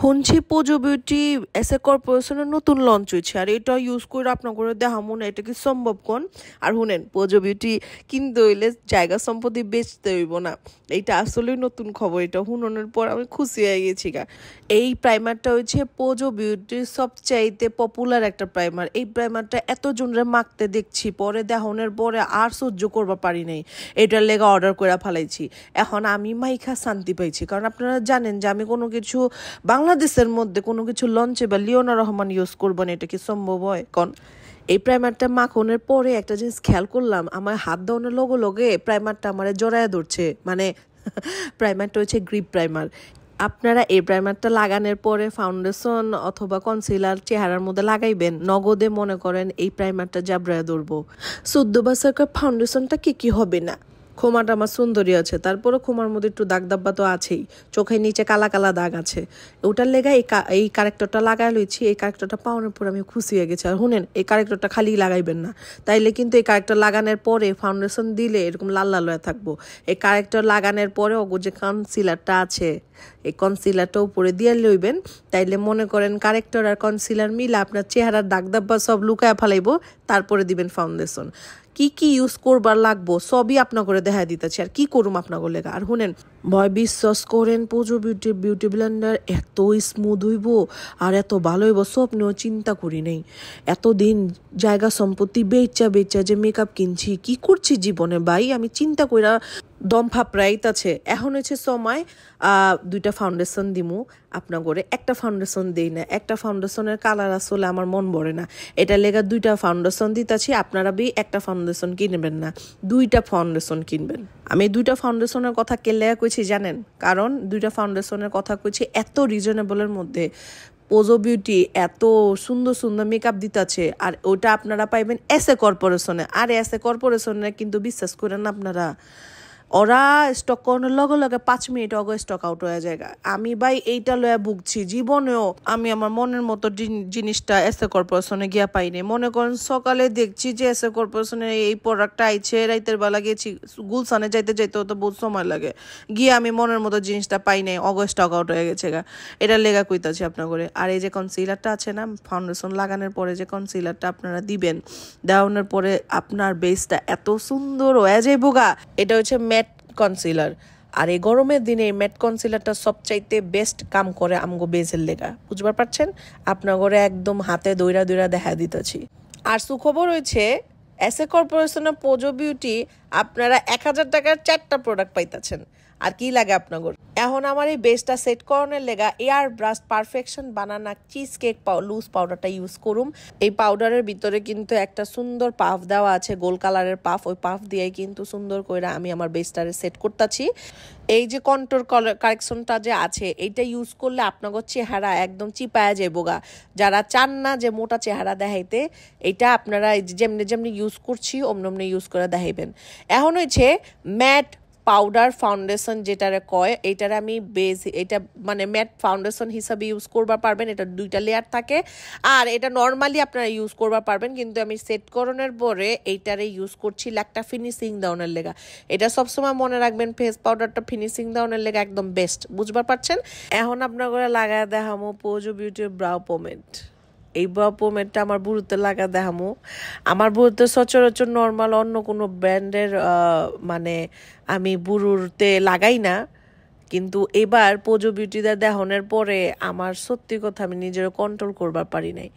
শুনছি পোজো beauty SA কর্পোরেশনের নতুন লঞ্চ হয়েছে আর এটা ইউজ করে আপনার করে দেখামো না এটা কি সম্ভব কোন আর শুনেন পোজো বিউটি কিনতে হইলে জায়গা সম্পত্তি বেচতে হইব না এইটা আসলেই নতুন খবর এটা শুনানোর পর আমি খুশি হয়ে গেছি গা এই প্রাইমারটা হচ্ছে পোজো বিউটির সবচাইতে পপুলার একটা প্রাইমার এই প্রাইমারটা এত জনরে মাখতে দেখছি পরে দেখানোর পরে আর সহ্য করবা পারি নাই এটার লেগে অর্ডার করে ফেলাইছি এখন আমি মাইখা শান্তি পাইছি কারণ আপনারা জানেন যে আমি কোনো কিছু বাংলাদেশের মধ্যে কোনো কিছু লঞ্চে বা লিওনা রহমান ইউজ করবো না এটা কি সম্ভব হয় কন এই প্রাইমারটা মাখনের পরে একটা জিনিস খেয়াল করলাম আমার হাত দেওয়ানোর লগে প্রাইমারটা আমার জড়ায় ধরছে মানে প্রাইমারটা হচ্ছে গ্রিপ প্রাইমার আপনারা এই প্রাইমারটা লাগানোর পরে ফাউন্ডেশন অথবা কনসিলার চেহারার মধ্যে লাগাইবেন নগদে মনে করেন এই প্রাইমারটা জাবরায় ধরবো 14 বছরের ফাউন্ডেশনটা কি হবে না খোমাটা আমার সুন্দরী আছে তারপরে খোমার মধ্যে একটু দাগ দাব্বা তো আছেই চোখের নিচে কালা কালা দাগ আছে ওটার লেগা এই কারেক্টরটা লাগাই লইছি এই কারেক্টরটা পাওয়ানোর পর আমি খুশি হয়ে গেছি আর শুনেন এই কারেক্টরটা খালি লাগাইবেন না তাইলে কিন্তু এই কারেক্টর লাগানোর পরে ফাউন্ডেশন দিলে এরকম লাল লাল হয়ে থাকবো এই কারেক্টর লাগানোর পরে ওগো যে কনসিলারটা আছে এই কনসিলারটা উপরে দিয়ে লইবেন তাইলে মনে করেন কারেক্টর আর কনসিলার মিলে আপনার চেহারার দাগ দাব্বা সব লুকায় ফেলাইবো তারপরে দিবেন ফাউন্ডেশন কি ইউজ করবার লাগবো সবই আপনার করে দেখা দিতেছে আর কি করুম আপনার লেগা আর শুনেন ভয় বিশ্বাস করেন পোজো বিউটি ব্লেন্ডার এত স্মুথ হইব আর এত ভালো হইব স্বপ্নেও চিন্তা করি নাই এতদিন জায়গা সম্পত্তি বেচা যে মেকআপ কিনছি কি করছি জীবনে ভাই আমি চিন্তা কইরা দম ফাপড়াইতাছে এখন হচ্ছে সময় দুইটা ফাউন্ডেশন দিমু আপনার করে একটা ফাউন্ডেশন দেই না একটা ফাউন্ডেশনের কালার আসলে আমার মন ভরে না এটা লেগা দুইটা ফাউন্ডেশন দিতেছি আপনারা একটা ফাউন্ডেশন কিনবেন না দুইটা ফাউন্ডেশন কিনবেন আমি দুইটা ফাউন্ডেশনের কথা কেলে কইছি জানেন কারণ দুইটা ফাউন্ডেশনের কথা কইছি এত রিজনেবলের মধ্যে পোজো বিউটি এত সুন্দর সুন্দর মেকআপ দিতেছে আর ওটা আপনারা পাইবেন এসএ কর্পোরেশনে আর এসএ কর্পোরেশনে কিন্তু বিশ্বাস করেন আপনারা ওরা স্টক করানোর লগে 5 মিনিট আগে স্টক আউট হয়ে যায় আমি ভাই এইটা লয়ে ভুগছি জীবনেও আমি আমার মনের মতো জিনিসটা এসএ কর্পোরেশনে গিয়া পাইনি মনে করেন সকালে দেখছি যে এসএ কর্পোরেশনে এই প্রোডাক্টটা আইছে রাইতের বেলা গেছি গুলশানে যাইতে তো বহুত সময় লাগে গিয়ে আমি মনের মতো জিনিসটা পাই নাই আগে স্টক আউট হয়ে গেছে এটা লেগা কইতাছি আপনার করে আর এই যে কনসিলারটা আছে না ফাউন্ডেশন লাগানোর পরে যে কনসিলারটা আপনারা দিবেন দেওয়ানোর পরে আপনার বেসটা এত সুন্দর হয়ে যাইব এটা হচ্ছে কনসিলার আর এই গরমের দিনে এই ম্যাট কনসিলারটা সবচাইতে বেস্ট কাম করে আমগো বেজের লেগা বুঝবার পারছেন আপনার ঘরে একদম হাতে দইরা দেখা দিতেছি আর সুখবর হয়েছে এসএ কর্পোরেশনের পোজো বিউটি আপনারা 1000 টাকার 4টা প্রোডাক্ট পাইতেছেন আর কি লাগে আপনার এখন আমার এই বেসটা সেট করানোর লেগা এয়ার ব্রাশ পারফেকশন বানানা চিজ কেক লুজ পাউডারটা ইউজ করুম এই পাউডারের ভিতরে কিন্তু একটা সুন্দর পাফ দেওয়া আছে গোল কালারের পাফ ওই পাফ দিয়ে কিন্তু সুন্দর করে আমি আমার বেসটারে সেট করতেছি এই যে কন্ট্রোল কারেকশনটা যে আছে এইটা ইউজ করলে আপনার চেহারা একদম চিপায়া যাইবগা যারা চান না যে মোটা চেহারা দেখাইতে এটা আপনারা যেমনি ইউজ করছি অমনি ইউজ করে দেখাইবেন এখন হচ্ছে ম্যাট পাউডার ফাউন্ডেশন যেটারে কয় এইটার আমি বেস এটা মানে ম্যাট ফাউন্ডেশন হিসাবে ইউজ করবার পারবেন এটা 2টা লেয়ার থাকে আর এটা নর্মালি আপনারা ইউজ করবার পারবেন কিন্তু আমি সেট করানোর পরে এইটারে ইউজ করছি একটা ফিনিশিং দেওয়ানোর লেগা এটা সবসময় মনে রাখবেন ফেস পাউডারটা ফিনিশিং দেওয়ানোর লেগা একদম বেস্ট বুঝবার পারছেন এখন আপনার করে লাগায় দেখামো পোজো বিউটির ব্রাউ পোমেড এই ব্রাউ পোমেডটা আমার বুড়োতে লাগা দেখামো আমার বুড়োতে সচরাচর নর্মাল অন্য কোনো ব্র্যান্ডের মানে আমি বুড়োতে লাগাই না কিন্তু এবার পোজো বিউটিদের দেখানোর পরে আমার সত্যি কথা আমি নিজের কন্ট্রোল করবার পারি নাই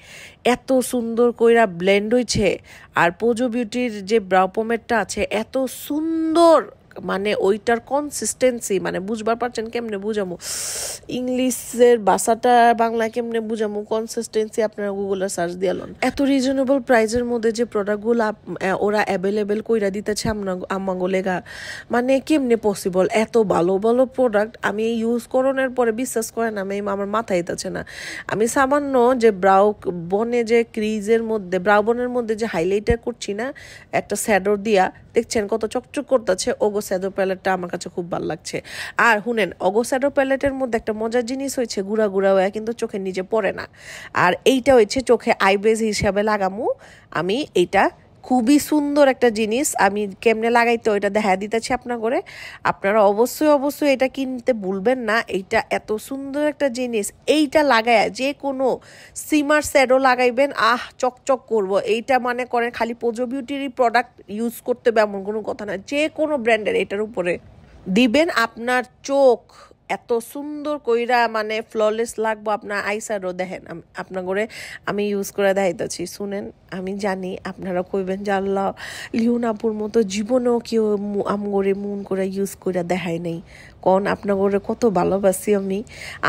এত সুন্দর কইরা ব্লেন্ড হয়েছে আর পোজো বিউটির যে ব্রাউ পোমেডটা আছে এত সুন্দর মানে ওইটার কনসিস্টেন্সি মানে বুঝবার পারছেন কেমনে বুঝামু ইংলিশের ভাষাটা বাংলা কেমনে বুঝামু কনসিস্টেন্সি আপনারা গুগলে সার্চ দিয়ালন এত রিজনেবল প্রাইসের মধ্যে যে প্রোডাক্টগুলো ওরা অ্যাভেলেবেল কইরা দিতেছে আমাগো লেগা মানে কেমনে পসিবল এত ভালো ভালো প্রোডাক্ট আমি ইউজ করানোর পরে বিশ্বাস করেন আমি আমার মাথায় দিতেছে না আমি সামান্য যে ব্রাউ বনে যে ক্রিজের মধ্যে ব্রাউ বনের মধ্যে যে হাইলাইটার করছি না একটা শ্যাডো দিয়া দেখছেন কত চকচক করতেছে ওগো শ্যাডো প্যালেটটা আমার কাছে খুব ভালো লাগছে আর শুনেন ওগো শ্যাডো প্যালেটের মধ্যে একটা মজার জিনিস হয়েছে গুড়া হয়ে কিন্তু চোখের নিচে পড়ে না আর এইটা হচ্ছে চোখে আইব্রেজ হিসাবে লাগামু আমি এইটা খুবই সুন্দর একটা জিনিস। আমি কেমনে লাগাইতে ওইটা দেখা দিতেছি আপনার করে। আপনারা অবশ্যই অবশ্যই এটা কিনতে ভুলবেন না। এইটা এত সুন্দর একটা জিনিস, এইটা লাগায় যে কোনো সিমার শ্যাডো লাগাইবেন, চকচক করব। এইটা মানে করেন খালি পোজো বিউটিরই প্রোডাক্ট ইউজ করতে হবে এমন কোনো কথা না, যে কোনো ব্র্যান্ডের এটার উপরে দিবেন আপনার চোখ এত সুন্দর কইরা মানে ফ্ললেস লাগবো। আপনার আইশ্যাডো দেখেন আপনার করে আমি ইউজ করে দেখাইতেছি, শুনেন। আমি জানি আপনারা কইবেন যে আল্লাহ, লিওনাপুর মতো জীবনেও কেউ আমগরে মন করে ইউজ করে দেখায় নেই। কোন আপনার করে কত ভালোবাসি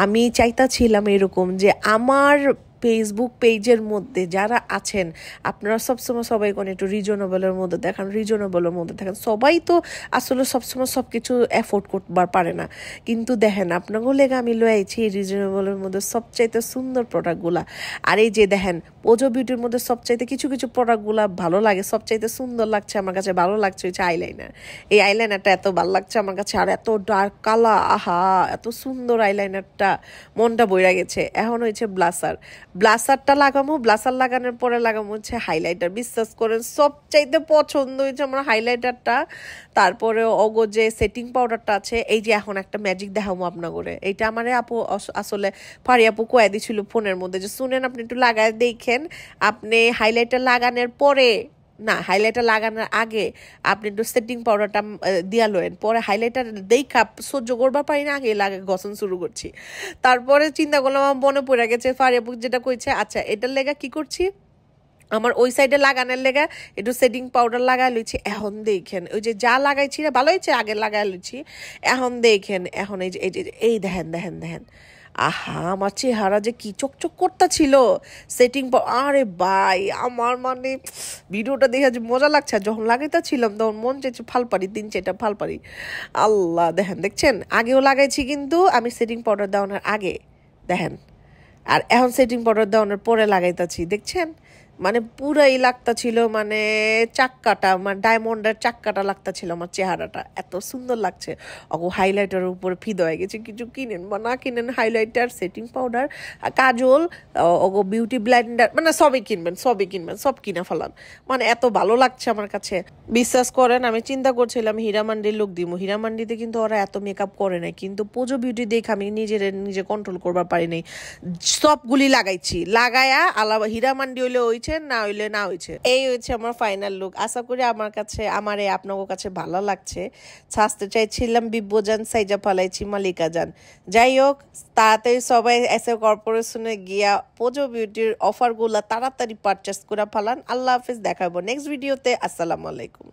আমি চাইতাছিলাম এরকম যে আমার ফেসবুক পেজের মধ্যে যারা আছেন আপনারা সবসময় সবাই কোন একটু রিজনেবলের মধ্যে দেখান, রিজনেবলের মধ্যে দেখেন। সবাই তো আসলে সবসময় সব কিছু অ্যাফোর্ড করবার পারে না, কিন্তু দেখেন আপনাকেও লেগে আমি লয়ে আইছি এই রিজনেবলের মধ্যে সবচাইতে সুন্দর প্রোডাক্টগুলা। আর এই যে দেখেন পোজো বিউটির মধ্যে সবচাইতে কিছু কিছু প্রোডাক্টগুলা ভালো লাগে, সবচাইতে সুন্দর লাগছে আমার কাছে, ভালো লাগছে হচ্ছে আইলাইনার। এই আইলাইনারটা এত ভালো লাগছে আমার কাছে, আর এত ডার্ক কালা, এত সুন্দর আইলাইনারটা, মনটা বইরা গেছে। এখন হয়েছে ব্লাসারটা লাগামো, ব্লাসার লাগানোর পরে লাগামো হচ্ছে হাইলাইটার। বিশ্বাস করেন সবচাইতে পছন্দ হয়েছে আমার হাইলাইটারটা। তারপরে অগো যে সেটিং পাউডারটা আছে, এই যে এখন একটা ম্যাজিক দেখাবো আপনার করে। এইটা আমার আপু আসলে ফারি আপু কয়ে দিছিল ফোনের মধ্যে যে শুনেন আপনি একটু লাগায় দেখেন, আপনি হাইলাইটার লাগানোর পরে না, হাইলাইটার লাগানোর আগে আপনি একটু সেটিং পাউডারটা দিয়া লোয়েন, পরে হাইলাইটার দেখা সহ্য করবার পারি না, আগে লাগে গসন শুরু করছি। তারপরে চিন্তা করলাম আমার মনে পড়ে গেছে ফারিয়া বুক যেটা কইছে, আচ্ছা এটার লেগা কি করছি, আমার ওই সাইডে লাগানোর লেগা একটু সেটিং পাউডার লাগাই লইছি। এখন দেখেন ওই যে যা লাগাইছি না ভালো হয়েছে, আগে লাগাই লইছি। এখন দেখেন এখন এই যে এই দেখেন দেখেন দেখেন, আমার চেহারা যে কি চকচক করতে ছিল সেটিং। আরে ভাই আমার মানে ভিডিওটা দেখে যে মজা লাগছে, যখন লাগাইতে ছিলাম তখন মন চাইছে ফালপারি, 3-4টা ফালপারি। আল্লাহ, দেখেন দেখছেন, আগেও লাগাইছি কিন্তু আমি সেটিং পাউডার দেওয়ানোর আগে দেখেন, আর এখন সেটিং পাউডার দেওয়ানোর পরে লাগাইতেছি, দেখছেন মানে পুরাই লাগতা ছিল, মানে চাক্কাটা মানে ডায়মন্ডের চাক্কাটা লাগতা ছিল আমার চেহারাটা, এত সুন্দর লাগছে। অগো হাইলাইটারের উপরে ফিদা হয়ে গেছে, কিছু কিনেন বা না কিনেন, হাইলাইটার, সেটিং পাউডার, কাজল, অগো বিউটি ব্লেন্ডার, মানে সবই কিনবেন, সব কিনে ফেলান। মানে এত ভালো লাগছে আমার কাছে, বিশ্বাস করেন। আমি চিন্তা করছিলাম হীরামান্ডির লোক দিব, হীরামান্ডিতে কিন্তু ওরা এত মেকআপ করে নাই, কিন্তু পোজো বিউটি দেখে আমি নিজে কন্ট্রোল করবার পারি নাই, সবগুলি লাগাইছি। লাগায়া আলাদা হীরামান্ডি হইলে হইছে, না হইলে না হইছে। এই হচ্ছে আমার ফাইনাল লুক। আশা করি আমার কাছে আপনাদের কাছে ভালো লাগছে। ছাড়তে চাইছিলাম বিব্বজান, সাইজা ফালাইছি মালিকা যান। যাই হোক, তাড়াতাড়ি সবাই এসে কর্পোরেশনে গিয়া পোজো বিউটির অফারগুলা তাড়াতাড়ি পারচেস করে ফেলান। আল্লাহ হাফিজ, দেখাবো নেক্সট ভিডিওতে। আসসালামু আলাইকুম।